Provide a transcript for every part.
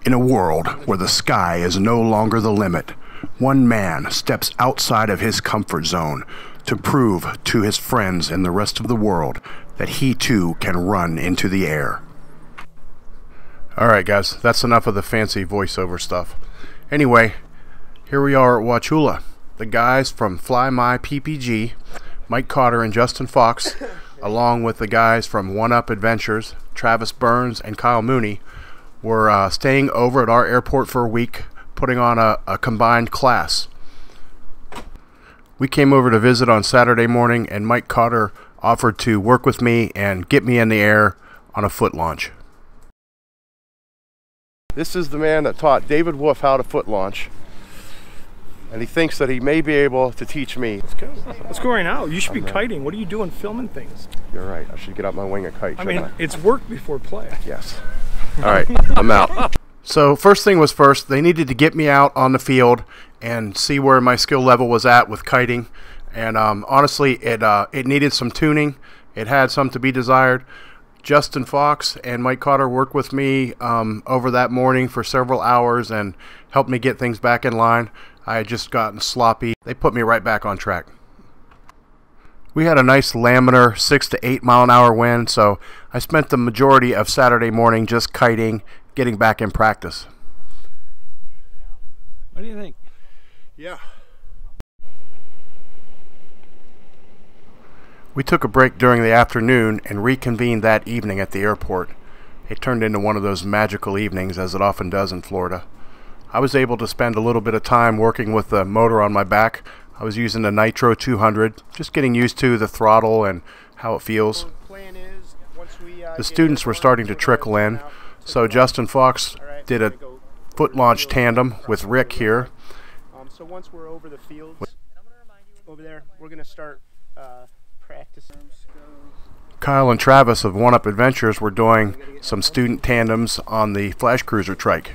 In a world where the sky is no longer the limit, one man steps outside of his comfort zone to prove to his friends and the rest of the world that he too can run into the air. Alright guys, that's enough of the fancy voiceover stuff. Anyway, here we are at Wauchula. The guys from FlyMiPpg, Mike Cotter and Justin Fox, along with the guys from One Up Adventures, Travis Burns and Kyle Mooney, were staying over at our airport for a week, putting on a combined class. We came over to visit on Saturday morning, and Mike Cotter offered to work with me and get me in the air on a foot launch. This is the man that taught David Wolf how to foot launch, and he thinks that he may be able to teach me. Let's go. Let's go right now. You should be kiting. What are you doing filming things? You're right. I should get out my wing and kite. I mean, it's work before play. Yes. All right, I'm out. So first thing was first, they needed to get me out on the field and see where my skill level was at with kiting. And honestly, it needed some tuning. It had some to be desired. Justin Fox and Mike Cotter worked with me over that morning for several hours and helped me get things back in line. I had just gotten sloppy. They put me right back on track. We had a nice laminar 6 to 8 mile an hour wind, so I spent the majority of Saturday morning just kiting, getting back in practice. What do you think? Yeah. We took a break during the afternoon and reconvened that evening at the airport. It turned into one of those magical evenings, as it often does in Florida. I was able to spend a little bit of time working with the motor on my back. I was using the Nitro 200, just getting used to the throttle and how it feels. The students were starting to trickle in, so Justin Fox did a foot launch tandem with Rick here. So once we're over the fields, over there, we're going to start practicing. Kyle and Travis of One Up Adventures were doing some student tandems on the Flash Cruiser trike.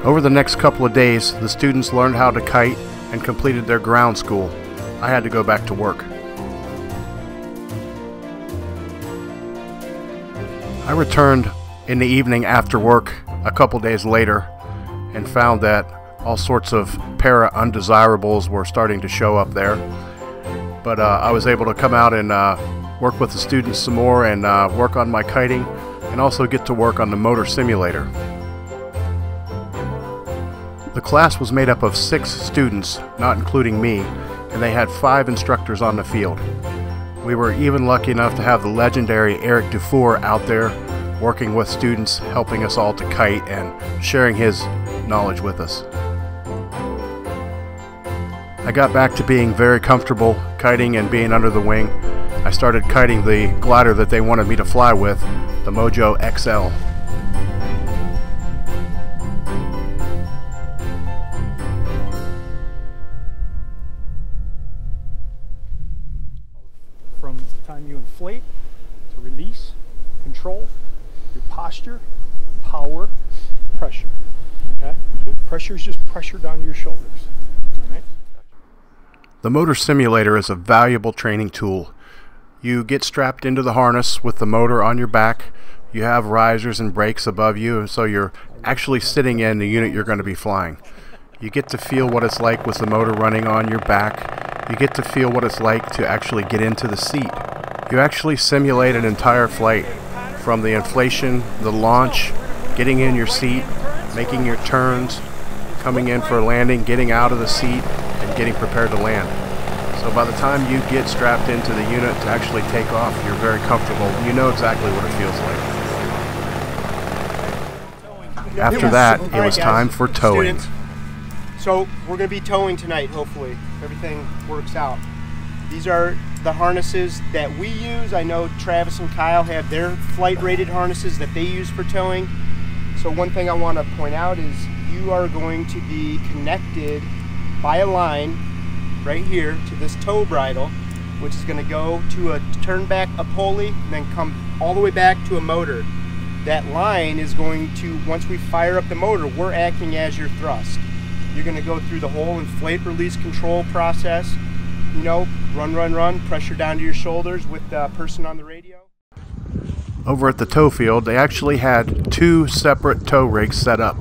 Over the next couple of days, the students learned how to kite and completed their ground school. I had to go back to work. I returned in the evening after work a couple days later and found that all sorts of para-undesirables were starting to show up there. But I was able to come out and work with the students some more and work on my kiting and also get to work on the motor simulator. The class was made up of 6 students, not including me, and they had 5 instructors on the field. We were even lucky enough to have the legendary Eric Dufour out there working with students, helping us all to kite and sharing his knowledge with us. I got back to being very comfortable kiting and being under the wing. I started kiting the glider that they wanted me to fly with, the Mojo XL. From the time you inflate to release, control, your posture, power, pressure. Okay? Pressure is just pressure down to your shoulders. All right? The motor simulator is a valuable training tool. You get strapped into the harness with the motor on your back. You have risers and brakes above you, so you're actually sitting in the unit you're going to be flying. You get to feel what it's like with the motor running on your back. You get to feel what it's like to actually get into the seat You actually simulate an entire flight, from the inflation, the launch, getting in your seat, making your turns, coming in for a landing, getting out of the seat, and getting prepared to land. So by the time you get strapped into the unit to actually take off, you're very comfortable. You know exactly what it feels like. After that, it was time for towing. Students, so we're going to be towing tonight, hopefully. Everything works out. These are the harnesses that we use. I know Travis and Kyle have their flight-rated harnesses that they use for towing. So one thing I want to point out is you are going to be connected by a line right here to this tow bridle, which is going to go to a turn back, a pulley, and then come all the way back to a motor. That line is going to, once we fire up the motor, we're acting as your thrust. You're going to go through the whole inflate release control process, you know, run, pressure down to your shoulders with the person on the radio. Over at the tow field, they actually had 2 separate tow rigs set up.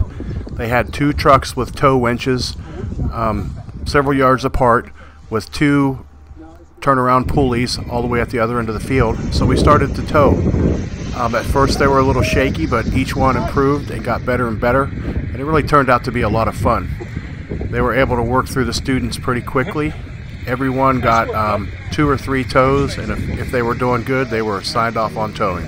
They had 2 trucks with tow winches, several yards apart, with 2 turnaround pulleys all the way at the other end of the field. So we started to tow. At first they were a little shaky, but each one improved and got better and better, and it really turned out to be a lot of fun. They were able to work through the students pretty quickly. Everyone got 2 or 3 tows, and if they were doing good, they were signed off on towing.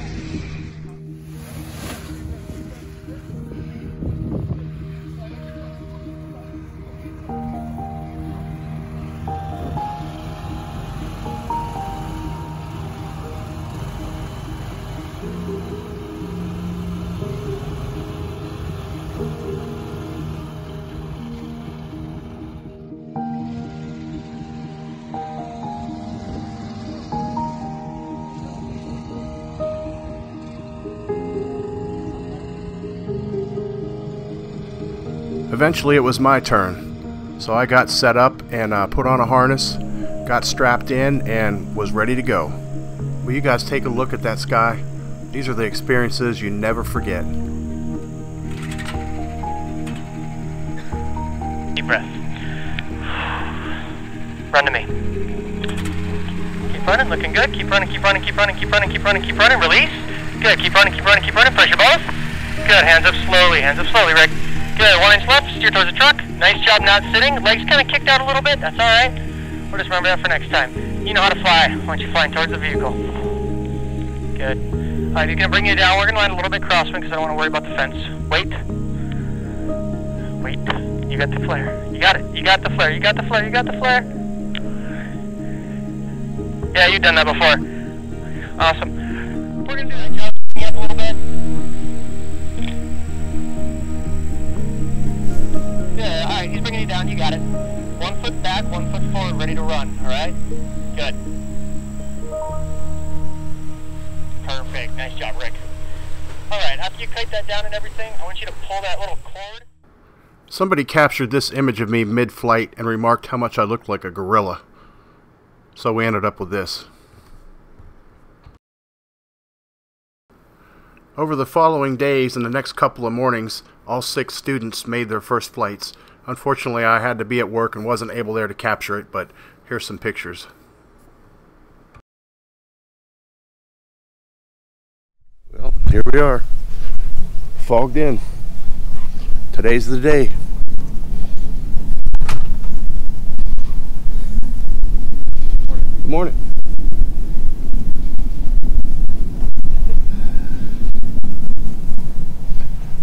Eventually it was my turn, so I got set up and put on a harness, got strapped in, and was ready to go. Will you guys take a look at that sky? These are the experiences you never forget. Deep breath. Run to me. Keep running, looking good. Keep running, keep running, keep running, keep running, keep running, keep running. Release. Good, keep running, keep running, keep running. Pressure both. Good, hands up slowly, Rick. Good, 1 inch left, steer towards the truck. Nice job not sitting. Legs kind of kicked out a little bit, that's alright. We'll just remember that for next time. You know how to fly once you're flying towards the vehicle. Good. Alright, you're going to bring you down. We're going to land a little bit crosswind because I don't want to worry about the fence. Wait. You got the flare. You got it. You got the flare. You got the flare. You got the flare. Yeah, you've done that before. Awesome. We're going to do that job. Bring you up a little bit. Good. Alright, he's bringing you down. You got it. 1 foot back, 1 foot forward, ready to run. Alright? Good. Perfect. Nice job, Rick. Alright, after you kite that down and everything, I want you to pull that little cord. Somebody captured this image of me mid-flight and remarked how much I looked like a gorilla. So we ended up with this. Over the following days and the next couple of mornings, all 6 students made their first flights. Unfortunately, I had to be at work and wasn't able there to capture it, but here's some pictures. Well, here we are, fogged in. Today's the day. Good morning.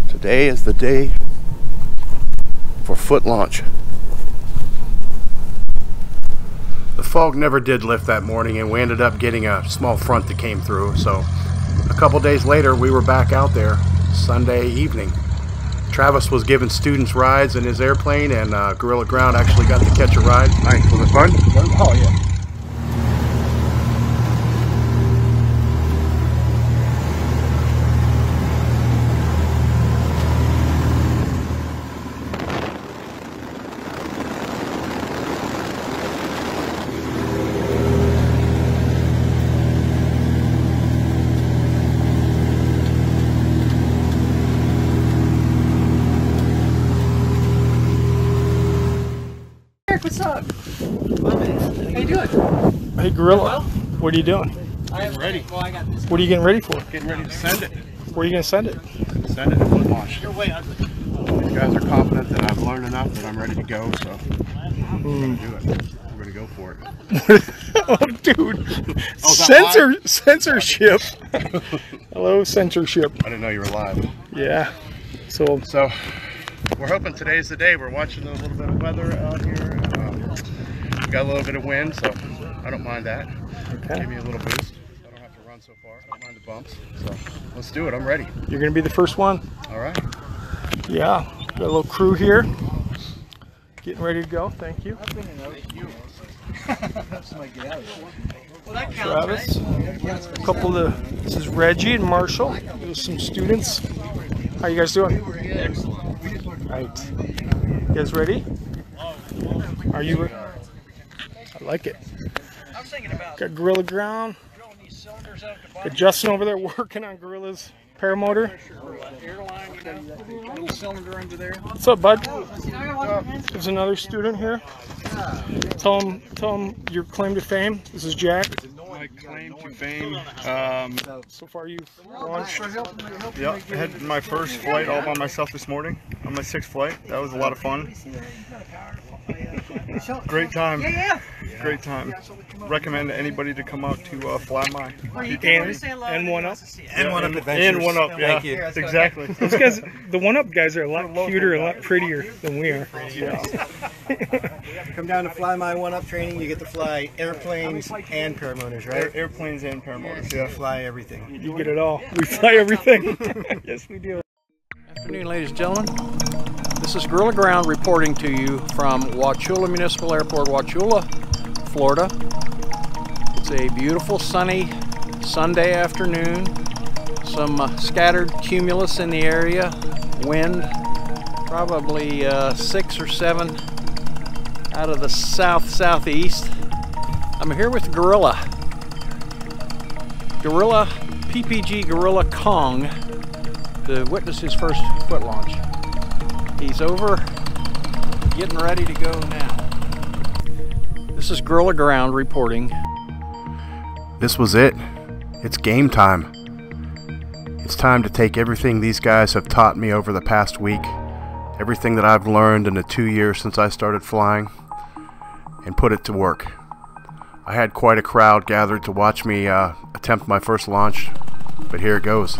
Today is the day for foot launch. The fog never did lift that morning, and we ended up getting a small front that came through. So a couple days later, we were back out there Sunday evening. Travis was giving students rides in his airplane, and Gorilla Ground actually got to catch a ride. Nice. Was it fun? Oh, yeah. What's up? How you doing? Hey, Gorilla, what are you doing? Getting ready. What are you getting ready for? Getting ready to send it. Where are you going to send it? Send it to foot launch. You're way ugly. These guys are confident that I've learned enough that I'm ready to go, so we're going to do it. We're going to go for it. Oh, dude. Oh, Censorship. Hello, censorship. I didn't know you were live. Yeah. So we're hoping today's the day. We're watching a little bit of weather out here. We got a little bit of wind, so I don't mind that. okay. Give me a little boost. I don't have to run so far. I don't mind the bumps. So let's do it. I'm ready. You're going to be the first one? All right. Yeah. Got a little crew here. Getting ready to go. Thank you. Thank you. Travis. A couple of this is Reggie and Marshall. There's some students. How you guys doing? Excellent. Right. You guys ready? Are you ready? I like it. Got Gorilla Ground. Got Justin over there working on Gorilla's paramotor. Little cylinder under there. What's up, bud? There's another student here. Tell him your claim to fame. This is Jack. My claim to fame. So far you've launched. Yeah, I had my first flight all by myself this morning on my 6th flight. That was a lot of fun. Great time. Great time. Recommend anybody to come out to FlyMiPpg. And one up. And one up adventures. And one up, yeah. Thank you. Exactly. Those guys, the one up guys are a lot cuter, a lot prettier than we are. Yeah. Come down to Fly My One Up training. You get to fly airplanes and paramotors, right? Airplanes and paramotors, Yeah, yeah. fly everything. You get it all. We fly everything. Yes, we do. Afternoon, ladies and gentlemen. This is Gorilla Ground reporting to you from Wauchula Municipal Airport, Wauchula, Florida. It's a beautiful sunny Sunday afternoon. Some scattered cumulus in the area. Wind probably 6 or 7 out of the southeast. I'm here with Gorilla PPG Gorilla Kong to witness his first foot launch. He's over, getting ready to go now. This is Gorilla Ground reporting. This was it. It's game time. It's time to take everything these guys have taught me over the past week, everything that I've learned in the 2 years since I started flying, and put it to work. I had quite a crowd gathered to watch me attempt my first launch, but here it goes.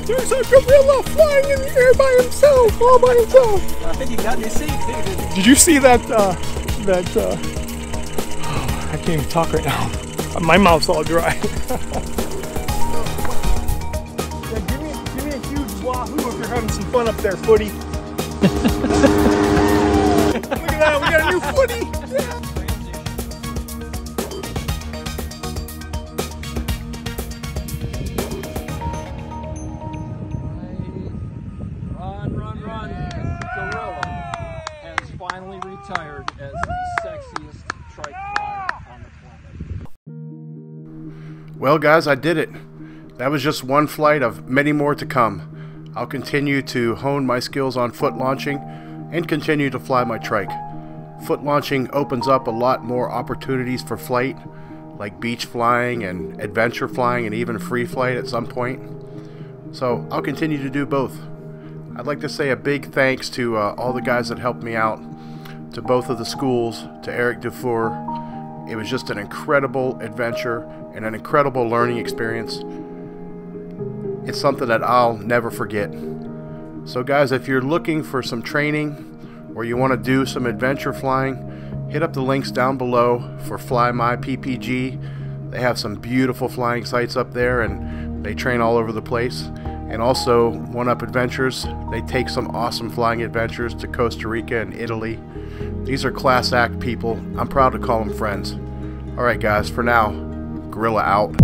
There's a gorilla flying in the air by himself, all by himself. I think you got me seat too, didn't you? Did you see that, I can't even talk right now. My mouth's all dry. Yeah, give me a huge wahoo if you're having some fun up there, footy. Look at that, we got a new footy. Yeah. Run. Gorilla has finally retired as the sexiest trike flyer on the planet. Well, guys, I did it. That was just one flight of many more to come. I'll continue to hone my skills on foot launching and continue to fly my trike. Foot launching opens up a lot more opportunities for flight, like beach flying and adventure flying and even free flight at some point. So I'll continue to do both. I'd like to say a big thanks to all the guys that helped me out, to both of the schools, to Eric Dufour. It was just an incredible adventure and an incredible learning experience. It's something that I'll never forget. So guys, if you're looking for some training or you want to do some adventure flying, hit up the links down below for FlyMiPpg. They have some beautiful flying sites up there and they train all over the place. And also, One Up Adventures, they take some awesome flying adventures to Costa Rica and Italy. These are class act people. I'm proud to call them friends. Alright guys, for now, Gorilla out.